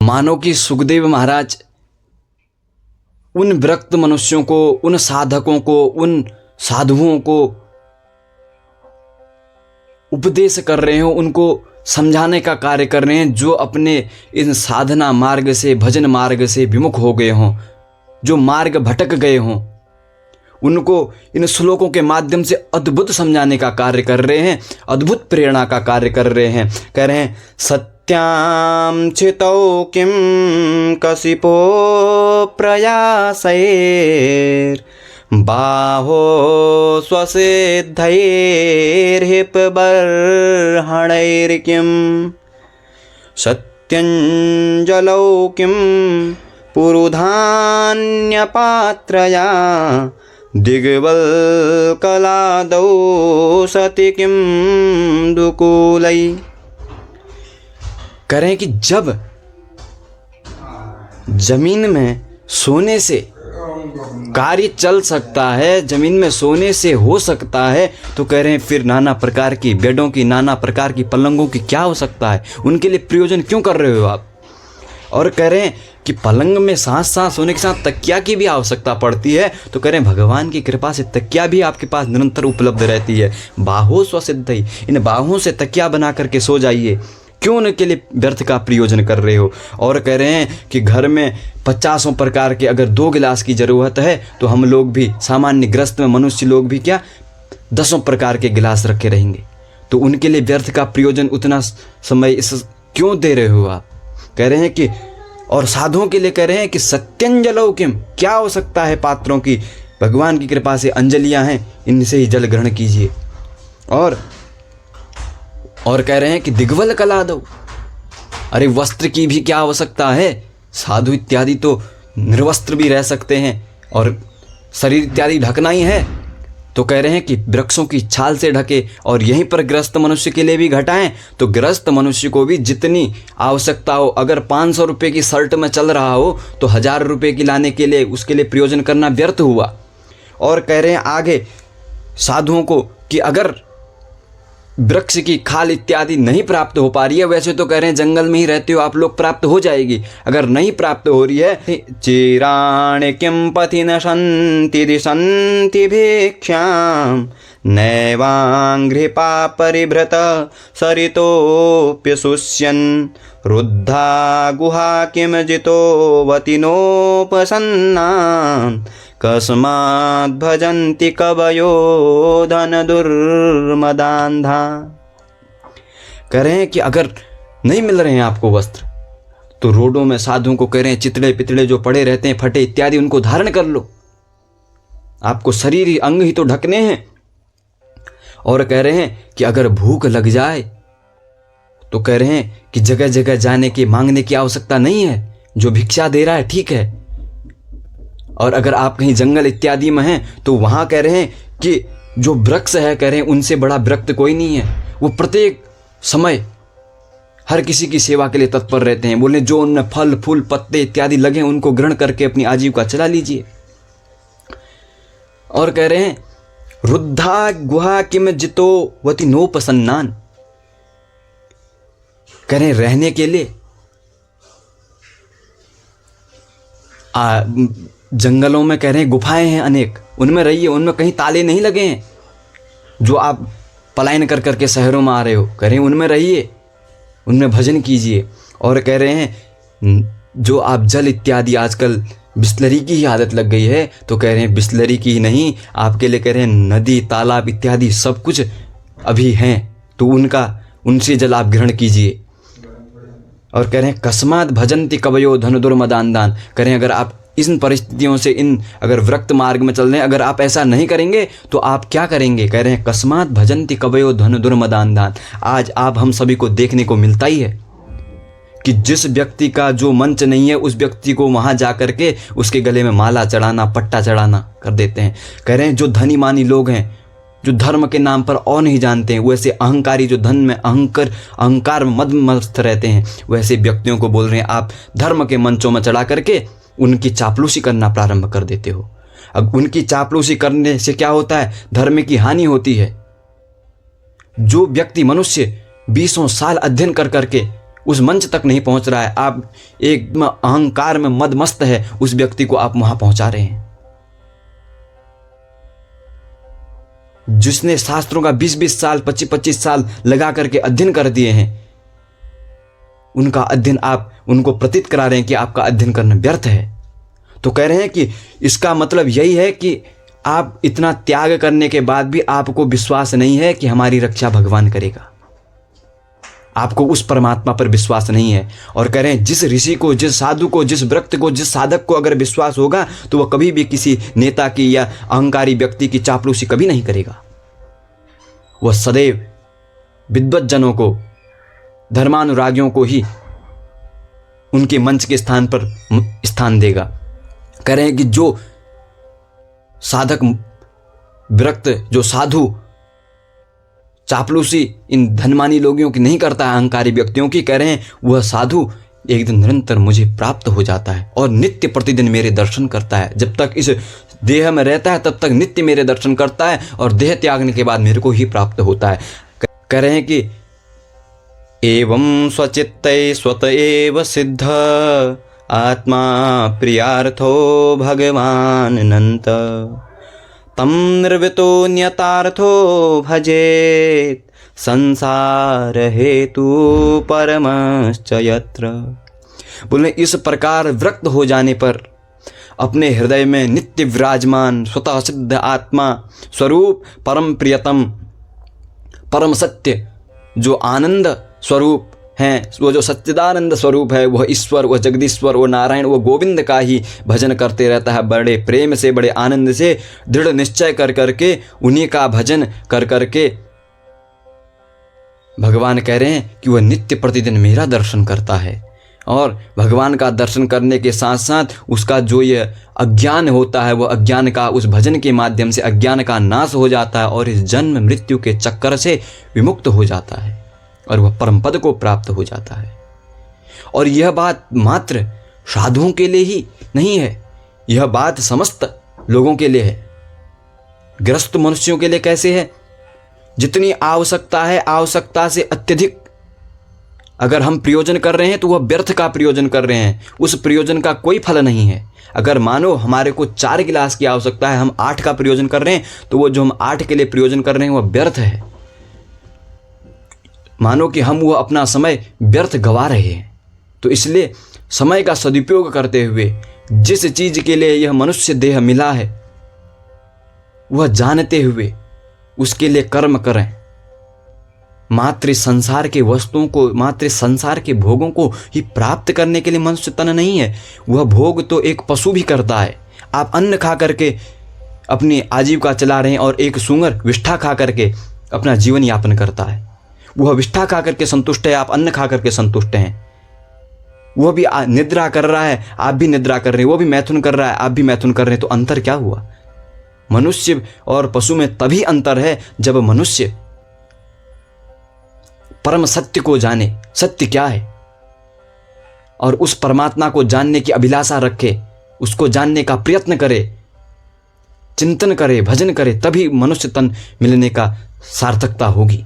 मानो कि सुखदेव महाराज उन विरक्त मनुष्यों को, उन साधकों को, उन साधुओं को उपदेश कर रहे हो, उनको समझाने का कार्य कर रहे हैं, जो अपने इन साधना मार्ग से, भजन मार्ग से विमुख हो गए हों, जो मार्ग भटक गए हों, उनको इन श्लोकों के माध्यम से अद्भुत समझाने का कार्य कर रहे हैं, अद्भुत प्रेरणा का कार्य कर रहे हैं। कह रहे हैं सत्यां चितौ किं कसिपो प्रयासैर बाहो स्वसिद्धैर्हिपबर्हणैर्किं सत्यञ्जलौ किं पुरुधान्यपात्रया दिग्वल्कलादौ सति किं दुकूलै। करें कि जब जमीन में सोने से कार्य चल सकता है, जमीन में सोने से हो सकता है, तो कह रहे हैं फिर नाना प्रकार की बेडों की, नाना प्रकार की पलंगों की क्या हो सकता है, उनके लिए प्रयोजन क्यों कर रहे हो आप। और कह रहे हैं कि पलंग में साथ साथ सोने के साथ तकिया की भी आवश्यकता पड़ती है, तो कह रहे हैं भगवान की कृपा से तकिया भी आपके पास निरंतर उपलब्ध रहती है। बाहो स्वसिद्धि, इन बाहों से तकिया बना करके सो जाइए, क्यों उनके लिए व्यर्थ का प्रयोजन कर रहे हो। और कह रहे हैं कि घर में 50 प्रकार के अगर 2 गिलास की ज़रूरत है, तो हम लोग भी सामान्य ग्रस्त में मनुष्य लोग भी क्या 10 प्रकार के गिलास रखे रहेंगे, तो उनके लिए व्यर्थ का प्रयोजन उतना समय इस क्यों दे रहे हो आप। कह रहे हैं कि और साधुओं के लिए कह रहे हैं कि सत्यंजलौ किम, क्या हो सकता है पात्रों की, भगवान की कृपा से अंजलियां हैं, इनसे ही जल ग्रहण कीजिए। और कह रहे हैं कि दिग्वल कला दो, अरे वस्त्र की भी क्या आवश्यकता है, साधु इत्यादि तो निर्वस्त्र भी रह सकते हैं और शरीर इत्यादि ढकना ही है, तो कह रहे हैं कि वृक्षों की छाल से ढके। और यहीं पर गृहस्थ मनुष्य के लिए भी घटाएं, तो गृहस्थ मनुष्य को भी जितनी आवश्यकता हो, अगर 500 रुपये की शर्ट में चल रहा हो तो 1000 रुपये की लाने के लिए उसके लिए प्रयोजन करना व्यर्थ हुआ। और कह रहे हैं आगे साधुओं को कि अगर वृक्ष की खाल इत्यादि नहीं प्राप्त हो पा रही है, वैसे तो कह रहे हैं जंगल में ही रहते हो आप लोग, प्राप्त हो जाएगी। अगर नहीं प्राप्त हो रही है, चिराणि किं पथि न सन्ति दिशन्ति भिक्षां नैवाङ्घ्रिपा परिभृत सरितोऽप्यशुष्यन् रुद्धा गुहा किं जितोऽवति नोपसन्नान् कस्माद् भजन्ति कवयो धन दुर्मदान्धा। कह रहे हैं कि अगर नहीं मिल रहे हैं आपको वस्त्र, तो रोडों में साधुओं को कह रहे हैं चितड़े पितड़े जो पड़े रहते हैं, फटे इत्यादि, उनको धारण कर लो, आपको शरीर ही अंग ही तो ढकने हैं। और कह रहे हैं कि अगर भूख लग जाए तो कह रहे हैं कि जगह जगह जाने की मांगने की आवश्यकता नहीं है, जो भिक्षा दे रहा है ठीक है। और अगर आप कहीं जंगल इत्यादि में हैं, तो वहाँ कह रहे हैं कि जो वृक्ष है, कह रहे हैं उनसे बड़ा वृक्ष कोई नहीं है, वो प्रत्येक समय हर किसी की सेवा के लिए तत्पर रहते हैं। बोले जो उनमें फल फूल पत्ते इत्यादि लगे उनको ग्रहण करके अपनी आजीविका चला लीजिए। और कह रहे हैं रुद्धा गुहा किम जितो वति नोपसन्नान, कह रहे हैं रहने के लिए जंगलों में कह रहे हैं गुफाएं हैं अनेक, उनमें रहिए, उनमें कहीं ताले नहीं लगे हैं। जो आप पलायन कर करके शहरों में आ रहे हो, कह रहे हैं उनमें रहिए, उनमें भजन कीजिए। और कह रहे हैं जो आप जल इत्यादि, आजकल बिस्लरी की ही आदत लग गई है, तो कह रहे हैं बिस्लरी की ही नहीं, आपके लिए कह रहे हैं नदी तालाब इत्यादि सब कुछ अभी हैं, तो उनसे जल आप ग्रहण कीजिए। और कह रहे हैं कस्मात् भजन्ति कवयो धन दुर्मदान्धान्, कह रहे हैं अगर आप इन परिस्थितियों से, अगर वृक्त मार्ग में चल रहे हैं, अगर आप ऐसा नहीं करेंगे तो आप क्या करेंगे। कह रहे हैं कस्मात् भजन्ति कवयो धन दुर्मदान्धान्। आज आप हम सभी को देखने को मिलता ही है कि जिस व्यक्ति का जो मंच नहीं है, उस व्यक्ति को वहाँ जा कर के उसके गले में माला चढ़ाना, पट्टा चढ़ाना कर देते हैं। कह रहे हैं जो धनी मानी लोग हैं, जो धर्म के नाम पर और नहीं जानते हैं, वैसे अहंकारी जो धन में अहंकार में मदमस्त रहते हैं, वैसे व्यक्तियों को बोल रहे हैं आप धर्म के मंचों में चढ़ा करके उनकी चापलूसी करना प्रारंभ कर देते हो। अब उनकी चापलूसी करने से क्या होता है, धर्म की हानि होती है। जो व्यक्ति मनुष्य 20 साल अध्ययन कर करके उस मंच तक नहीं पहुंच रहा है, आप एक अहंकार में मदमस्त है, उस व्यक्ति को आप वहां पहुंचा रहे हैं। जिसने शास्त्रों का 20-20 साल 25-25 साल लगा करके अध्ययन कर दिए हैं, उनका अध्ययन आप उनको प्रतीत करा रहे हैं कि आपका अध्ययन करना व्यर्थ है। तो कह रहे हैं कि इसका मतलब यही है कि आप इतना त्याग करने के बाद भी आपको विश्वास नहीं है कि हमारी रक्षा भगवान करेगा, आपको उस परमात्मा पर विश्वास नहीं है। और कह रहे हैं जिस ऋषि को, जिस साधु को, जिस भक्त को, जिस साधक को अगर विश्वास होगा तो वह कभी भी किसी नेता की या अहंकारी व्यक्ति की चापलूसी कभी नहीं करेगा। वह सदैव विद्वज्जनों को, धर्मानुरागियों को ही उनके मंच के स्थान पर स्थान देगा। कह रहे हैं कि जो साधक विरक्त, जो साधु चापलूसी इन धनमानी लोगों की नहीं करता है, अहंकारी व्यक्तियों की, कह रहे हैं वह साधु एक दिन निरंतर मुझे प्राप्त हो जाता है और नित्य प्रतिदिन मेरे दर्शन करता है। जब तक इस देह में रहता है तब तक नित्य मेरे दर्शन करता है और देह त्यागने के बाद मेरे को ही प्राप्त होता है। कह रहे हैं कि एवं स्वचित्तै स्वत एव सिद्ध आत्मा प्रियार्थो भगवान अनंत तम निर्वृतो न्यतार्थो भजेत संसार हेतु परमश्च यत्र। बोले इस प्रकार विरक्त हो जाने पर अपने हृदय में नित्य विराजमान स्वतः सिद्ध आत्मा स्वरूप परम प्रियतम परम सत्य जो आनंद स्वरूप हैं, वो जो सच्चिदानंद स्वरूप है, वह ईश्वर, वह जगदीश्वर, वह नारायण, वह गोविंद का ही भजन करते रहता है। बड़े प्रेम से, बड़े आनंद से, दृढ़ निश्चय कर करके उन्हीं का भजन कर करके भगवान कह रहे हैं कि वह नित्य प्रतिदिन मेरा दर्शन करता है। और भगवान का दर्शन करने के साथ साथ उसका जो ये अज्ञान होता है, वह अज्ञान का उस भजन के माध्यम से अज्ञान का नाश हो जाता है और इस जन्म मृत्यु के चक्कर से विमुक्त हो जाता है और वह परम पद को प्राप्त हो जाता है। और यह बात मात्र साधुओं के लिए ही नहीं है, यह बात समस्त लोगों के लिए है। ग्रस्त मनुष्यों के लिए कैसे है? जितनी आवश्यकता है, आवश्यकता से अत्यधिक अगर हम प्रयोजन कर रहे हैं तो वह व्यर्थ का प्रयोजन कर रहे हैं, उस प्रयोजन का कोई फल नहीं है। अगर मानो हमारे को 4 गिलास की आवश्यकता है, हम 8 का प्रयोजन कर रहे हैं, तो वो जो हम 8 के लिए प्रयोजन कर रहे हैं वह व्यर्थ है। मानो कि हम वो अपना समय व्यर्थ गवा रहे हैं। तो इसलिए समय का सदुपयोग करते हुए जिस चीज के लिए यह मनुष्य देह मिला है वह जानते हुए उसके लिए कर्म करें। मात्र संसार के वस्तुओं को, मात्र संसार के भोगों को ही प्राप्त करने के लिए मनुष्य तन नहीं है। वह भोग तो एक पशु भी करता है। आप अन्न खा करके अपनी आजीविका चला रहे हैं और एक सूअर विष्ठा खा करके अपना जीवन यापन करता है। वह विष्ठा खा करके संतुष्ट है, आप अन्न खा करके संतुष्ट हैं। वह भी निद्रा कर रहा है, आप भी निद्रा कर रहे हैं। वो भी मैथुन कर रहा है, आप भी मैथुन कर रहे हैं। तो अंतर क्या हुआ? मनुष्य और पशु में तभी अंतर है जब मनुष्य परम सत्य को जाने, सत्य क्या है, और उस परमात्मा को जानने की अभिलाषा रखे, उसको जानने का प्रयत्न करे, चिंतन करे, भजन करे, तभी मनुष्य तन मिलने का सार्थकता होगी।